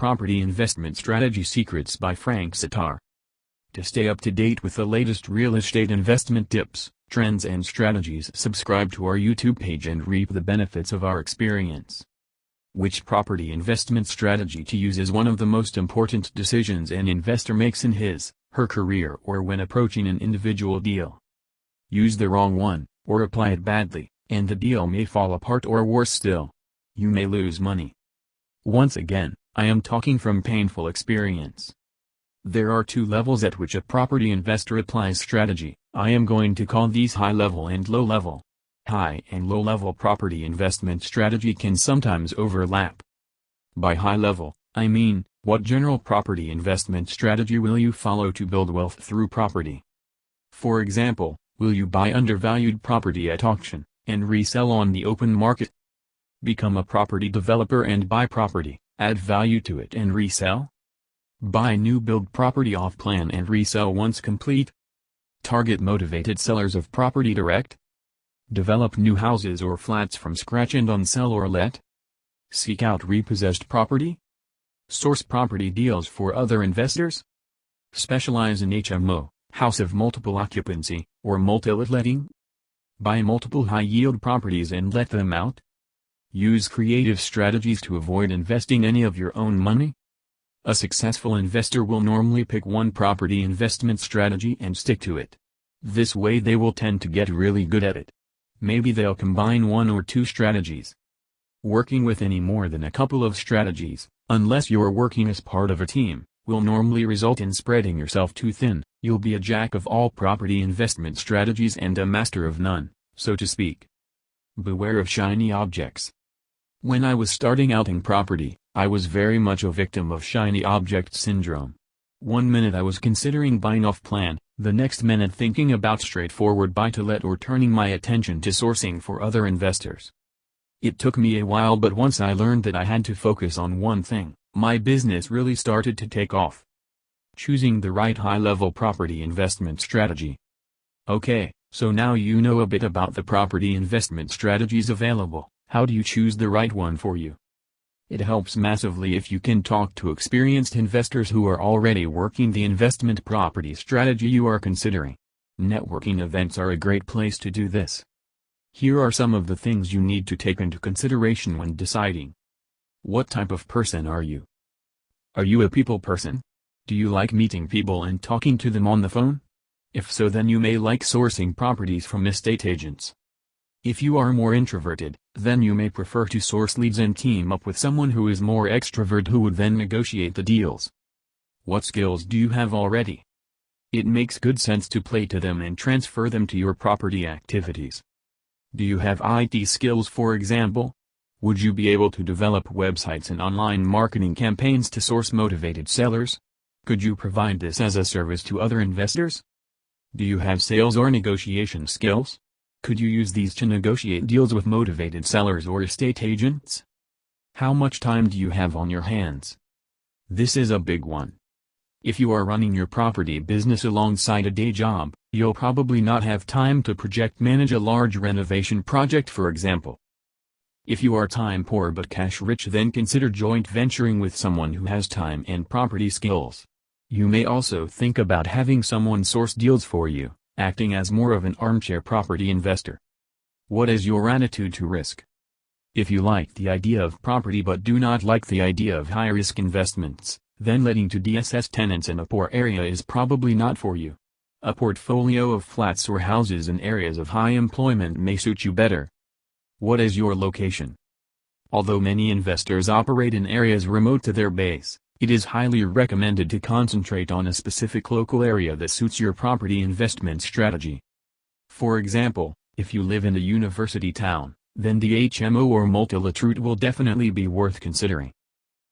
Property Investment Strategy Secrets by Frank Sitar. To stay up to date with the latest real estate investment tips, trends and strategies, subscribe to our YouTube page and reap the benefits of our experience. Which property investment strategy to use is one of the most important decisions an investor makes in his/her career or when approaching an individual deal. Use the wrong one, or apply it badly, and the deal may fall apart, or worse still, you may lose money. Once again, I am talking from painful experience. There are two levels at which a property investor applies strategy. I am going to call these high level and low level. High and low level property investment strategy can sometimes overlap. By high level, I mean, what general property investment strategy will you follow to build wealth through property? For example, will you buy undervalued property at auction, and resell on the open market? Become a property developer and buy property, add value to it and resell? Buy new build property off plan and resell once complete? Target motivated sellers of property direct? Develop new houses or flats from scratch and on sell or let? Seek out repossessed property? Source property deals for other investors? Specialize in HMO, house of multiple occupancy, or multi-let letting? Buy multiple high-yield properties and let them out? Use creative strategies to avoid investing any of your own money? A successful investor will normally pick one property investment strategy and stick to it. This way they will tend to get really good at it. Maybe they'll combine one or two strategies. Working with any more than a couple of strategies, unless you're working as part of a team, will normally result in spreading yourself too thin. You'll be a jack of all property investment strategies and a master of none, so to speak. Beware of shiny objects. When I was starting out in property, I was very much a victim of shiny object syndrome. One minute I was considering buying off plan, the next minute thinking about straightforward buy-to-let or turning my attention to sourcing for other investors. It took me a while, but once I learned that I had to focus on one thing, my business really started to take off. Choosing the right high-level property investment strategy. Okay, so now you know a bit about the property investment strategies available. How do you choose the right one for you? It helps massively if you can talk to experienced investors who are already working the investment property strategy you are considering. Networking events are a great place to do this. Here are some of the things you need to take into consideration when deciding. What type of person are you? Are you a people person? Do you like meeting people and talking to them on the phone? If so, then you may like sourcing properties from estate agents. If you are more introverted, then you may prefer to source leads and team up with someone who is more extrovert who would then negotiate the deals. What skills do you have already? It makes good sense to play to them and transfer them to your property activities. Do you have IT skills, for example? Would you be able to develop websites and online marketing campaigns to source motivated sellers? Could you provide this as a service to other investors? Do you have sales or negotiation skills? Could you use these to negotiate deals with motivated sellers or estate agents? How much time do you have on your hands? This is a big one. If you are running your property business alongside a day job, you'll probably not have time to project manage a large renovation project, for example. If you are time poor but cash rich, then consider joint venturing with someone who has time and property skills. You may also think about having someone source deals for you, acting as more of an armchair property investor. What is your attitude to risk? If you like the idea of property but do not like the idea of high-risk investments, then letting to DSS tenants in a poor area is probably not for you. A portfolio of flats or houses in areas of high employment may suit you better. What is your location? Although many investors operate in areas remote to their base, it is highly recommended to concentrate on a specific local area that suits your property investment strategy. For example, if you live in a university town, then the HMO or multi-let route will definitely be worth considering.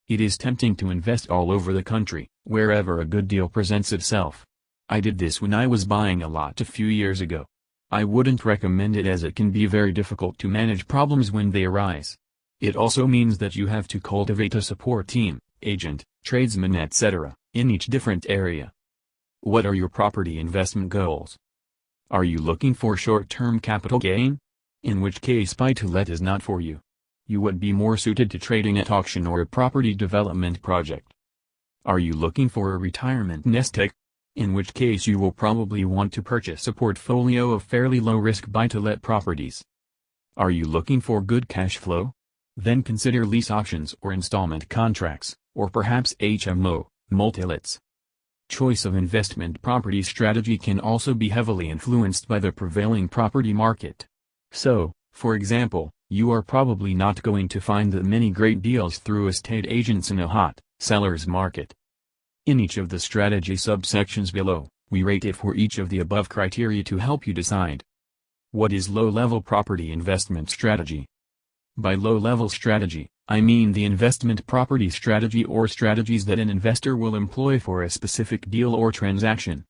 It is tempting to invest all over the country, wherever a good deal presents itself. I did this when I was buying a lot a few years ago. I wouldn't recommend it as it can be very difficult to manage problems when they arise. It also means that you have to cultivate a support team, agent, tradesman, etc., in each different area. What are your property investment goals? Are you looking for short-term capital gain? In which case buy-to-let is not for you. you would be more suited to trading at auction or a property development project. Are you looking for a retirement nest egg? In which case you will probably want to purchase a portfolio of fairly low-risk buy-to-let properties. Are you looking for good cash flow? Then consider lease options or installment contracts, or perhaps HMO, multi-lets. Choice of investment property strategy can also be heavily influenced by the prevailing property market. So, for example, you are probably not going to find that many great deals through estate agents in a hot, seller's market. In each of the strategy subsections below, we rate it for each of the above criteria to help you decide. What is low-level property investment strategy? By low-level strategy, I mean the investment property strategy or strategies that an investor will employ for a specific deal or transaction.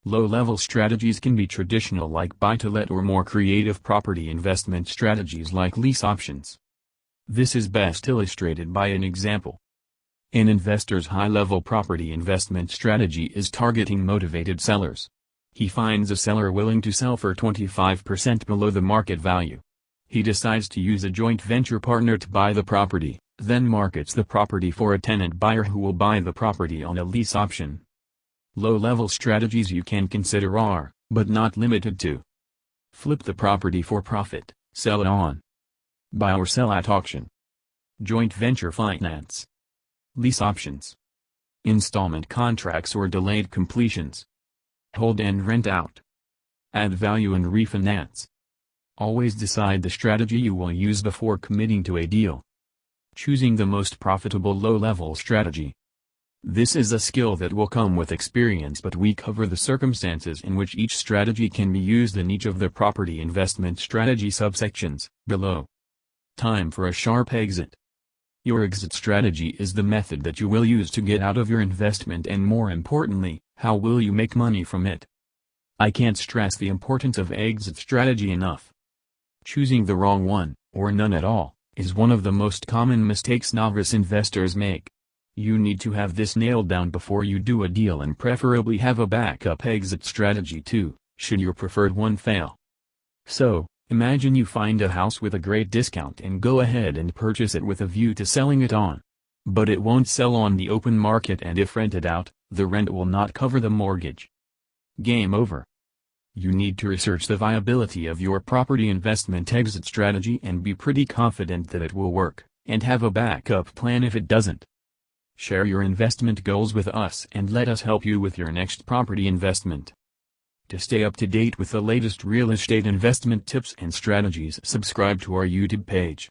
Low-level strategies can be traditional like buy-to-let or more creative property investment strategies like lease options. This is best illustrated by an example. An investor's high-level property investment strategy is targeting motivated sellers. He finds a seller willing to sell for 25% below the market value. He decides to use a joint venture partner to buy the property, then markets the property for a tenant buyer who will buy the property on a lease option. Low-level strategies you can consider are, but not limited to: flip the property for profit, sell it on, buy or sell at auction, joint venture finance, lease options, installment contracts or delayed completions, hold and rent out, add value and refinance. Always decide the strategy you will use before committing to a deal. Choosing the most profitable low-level strategy. This is a skill that will come with experience, but we cover the circumstances in which each strategy can be used in each of the property investment strategy subsections, below. Time for a sharp exit. Your exit strategy is the method that you will use to get out of your investment, and more importantly, how will you make money from it. I can't stress the importance of exit strategy enough. Choosing the wrong one, or none at all, is one of the most common mistakes novice investors make. You need to have this nailed down before you do a deal, and preferably have a backup exit strategy too, should your preferred one fail. So, imagine you find a house with a great discount and go ahead and purchase it with a view to selling it on. But it won't sell on the open market, and if rented out, the rent will not cover the mortgage. Game over. You need to research the viability of your property investment exit strategy and be pretty confident that it will work, and have a backup plan if it doesn't. Share your investment goals with us and let us help you with your next property investment. To stay up to date with the latest real estate investment tips and strategies, subscribe to our YouTube page.